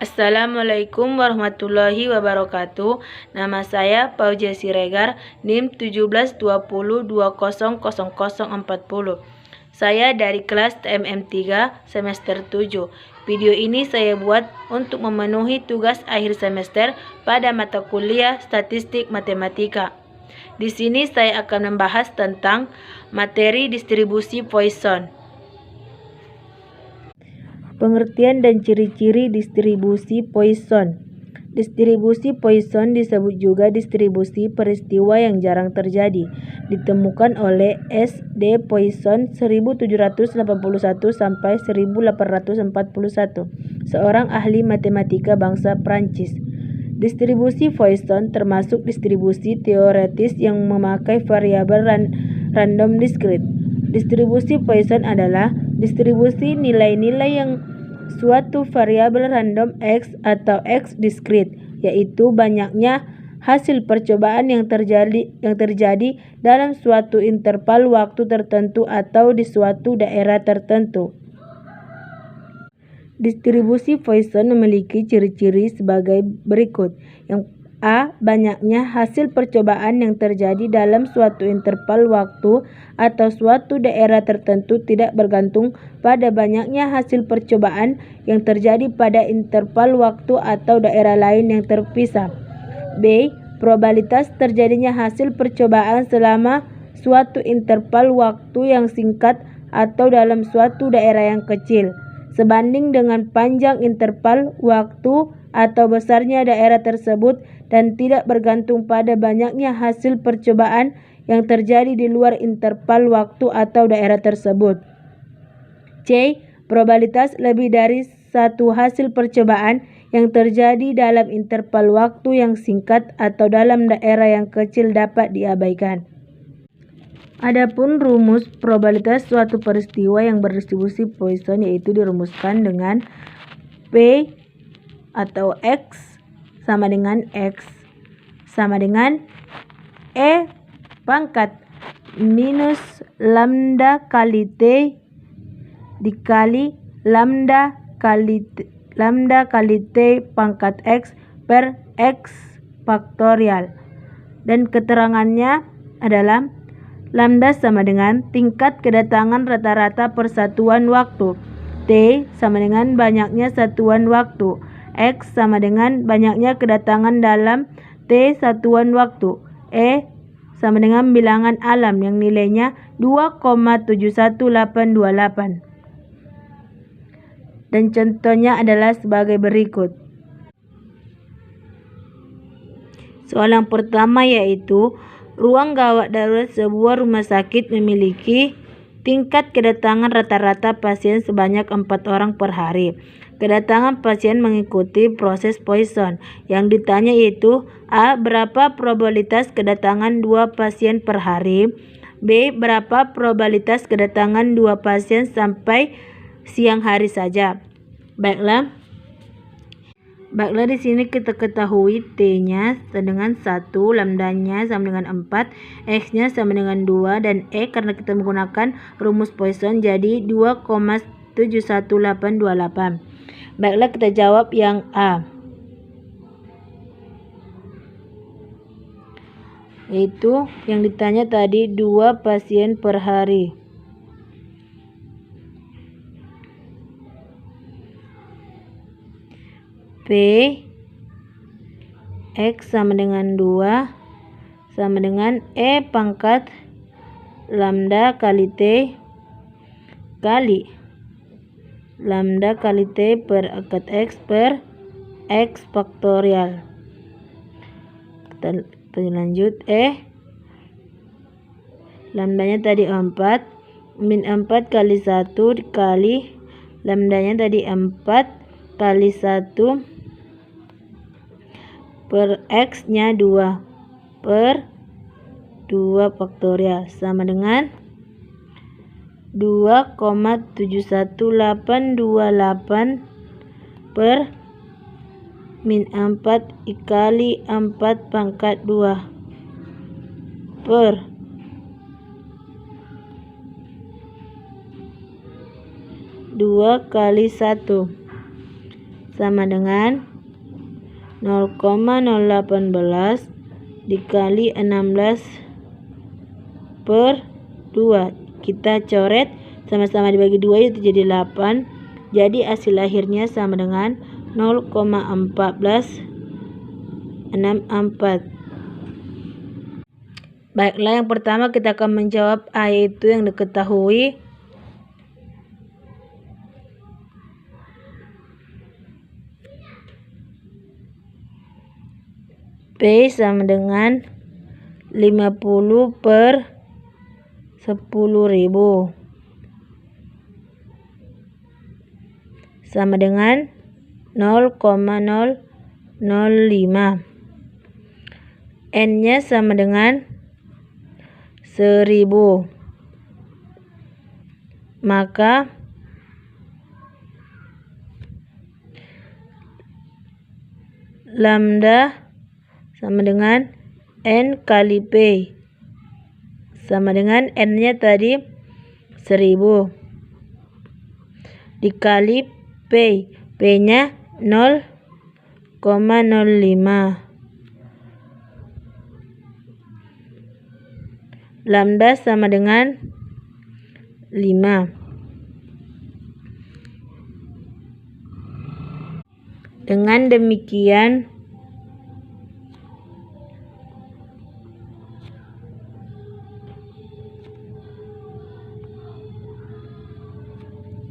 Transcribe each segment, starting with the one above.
Assalamualaikum warahmatullahi wabarakatuh. Nama saya Fauzia Siregar, NIM 1720200040. Saya dari kelas TMM3 semester 7. Video ini saya buat untuk memenuhi tugas akhir semester pada mata kuliah Statistik Matematika. Di sini saya akan membahas tentang materi distribusi Poisson. Pengertian dan ciri-ciri distribusi Poisson. Distribusi Poisson disebut juga distribusi peristiwa yang jarang terjadi. Ditemukan oleh S. D. Poisson 1781 sampai 1841, seorang ahli matematika bangsa Prancis. Distribusi Poisson termasuk distribusi teoretis yang memakai variabel random discrete. Distribusi Poisson adalah distribusi nilai-nilai yang suatu variabel random X atau X discrete, yaitu banyaknya hasil percobaan yang terjadi dalam suatu interval waktu tertentu atau di suatu daerah tertentu. Distribusi Poisson memiliki ciri-ciri sebagai berikut. Yang A. Banyaknya hasil percobaan yang terjadi dalam suatu interval waktu atau suatu daerah tertentu tidak bergantung pada banyaknya hasil percobaan yang terjadi pada interval waktu atau daerah lain yang terpisah. B. Probabilitas terjadinya hasil percobaan selama suatu interval waktu yang singkat atau dalam suatu daerah yang kecil, sebanding dengan panjang interval waktu atau besarnya daerah tersebut dan tidak bergantung pada banyaknya hasil percobaan yang terjadi di luar interval waktu atau daerah tersebut. C. Probabilitas lebih dari satu hasil percobaan yang terjadi dalam interval waktu yang singkat atau dalam daerah yang kecil dapat diabaikan. Adapun rumus probabilitas suatu peristiwa yang berdistribusi Poisson yaitu dirumuskan dengan P atau X sama dengan X sama dengan E pangkat minus lambda kali T dikali lambda kali T pangkat X per X faktorial. Dan keterangannya adalah lambda sama dengan tingkat kedatangan rata-rata persatuan waktu, T sama dengan banyaknya satuan waktu, X sama dengan banyaknya kedatangan dalam T satuan waktu, E sama dengan bilangan alam yang nilainya 2,71828. Dan contohnya adalah sebagai berikut. Soal yang pertama yaitu ruang gawat darurat sebuah rumah sakit memiliki tingkat kedatangan rata-rata pasien sebanyak 4 orang per hari. Kedatangan pasien mengikuti proses Poisson. Yang ditanya yaitu A. Berapa probabilitas kedatangan 2 pasien per hari? B. Berapa probabilitas kedatangan 2 pasien sampai siang hari saja? Baiklah di sini kita ketahui T-nya sama dengan 1, lambdanya sama dengan 4, X-nya sama dengan 2, dan E karena kita menggunakan rumus Poisson jadi 2,71828. Baiklah kita jawab yang A, yaitu yang ditanya tadi 2 pasien per hari. P X sama dengan 2 sama dengan E pangkat lambda kali T kali lambda kali T per akad X per X faktorial. Kita lanjut. Lambdanya tadi 4, min 4 kali 1 dikali lambdanya tadi 4 kali 1 per X-nya 2 per 2 faktorial sama dengan 2,71828 per min 4 dikali 4 pangkat 2 per 2 kali 1 sama dengan 0,018 dikali 16 per 2. Kita coret sama-sama dibagi 2 itu jadi 8. Jadi hasil akhirnya sama dengan 0,1464. Baiklah, yang pertama kita akan menjawab A, yaitu yang diketahui. P sama dengan 50 per 10.000 sama dengan 0,005. N-nya sama dengan 1000. Maka lambda sama dengan N kali P sama dengan N-nya tadi 1000 dikali P. P-nya 0,05. Lambda sama dengan 5. Dengan demikian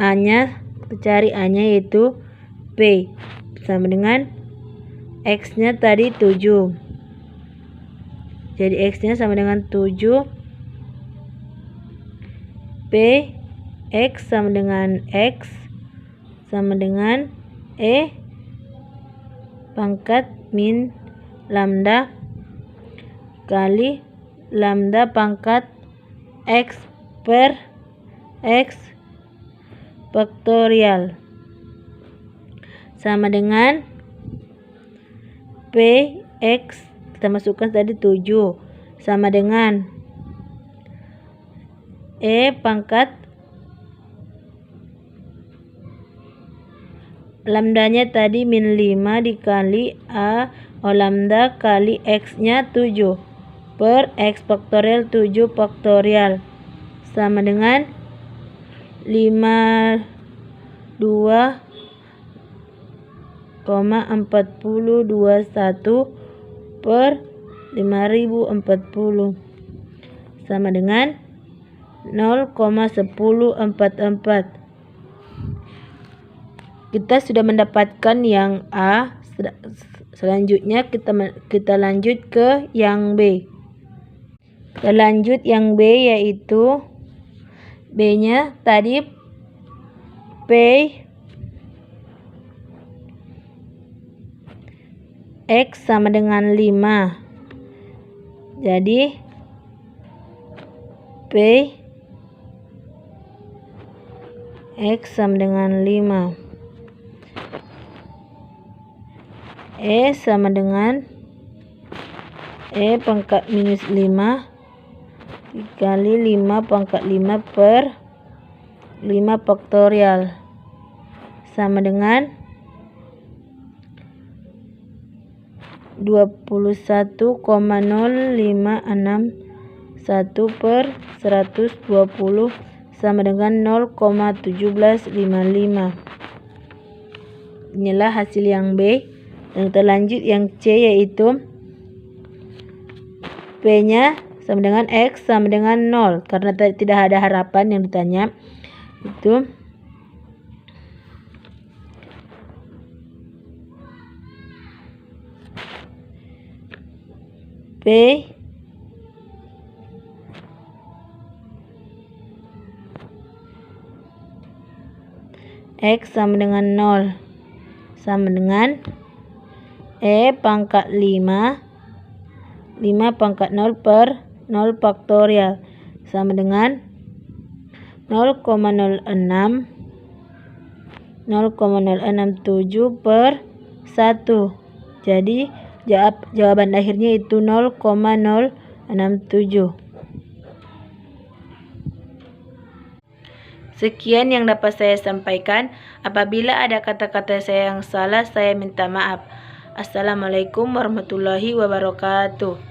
A-nya, kita cari A-nya yaitu P sama dengan X-nya tadi 7. Jadi X-nya sama dengan 7. P X sama dengan X sama dengan E pangkat min lambda kali lambda pangkat X per X faktorial sama dengan P X, kita masukkan tadi 7, sama dengan E pangkat lambdanya tadi min 5 dikali A lambda kali X nya 7 per X faktorial 7 faktorial sama dengan 52,4021 per 5040 sama dengan 0,1044. Kita sudah mendapatkan yang A. Selanjutnya kita lanjut ke yang B. Kita lanjut yang B, yaitu B-nya tadi P X sama dengan 5. Jadi P X sama dengan 5. E sama dengan E pangkat minus 5 dikali 5 pangkat 5 per 5 faktorial sama dengan 21,0561 per 120 sama dengan 0,1755. Inilah hasil yang B. Dan kita lanjut yang C, yaitu P-nya sama dengan X sama dengan 0. Karena tidak ada harapan yang ditanya. Itu P X sama dengan 0 sama dengan E pangkat 5 pangkat 0 per 0 faktorial sama dengan 0,067 per 1. Jadi jawaban akhirnya itu 0,067. Sekian yang dapat saya sampaikan. Apabila ada kata-kata saya yang salah, saya minta maaf. Assalamualaikum warahmatullahi wabarakatuh.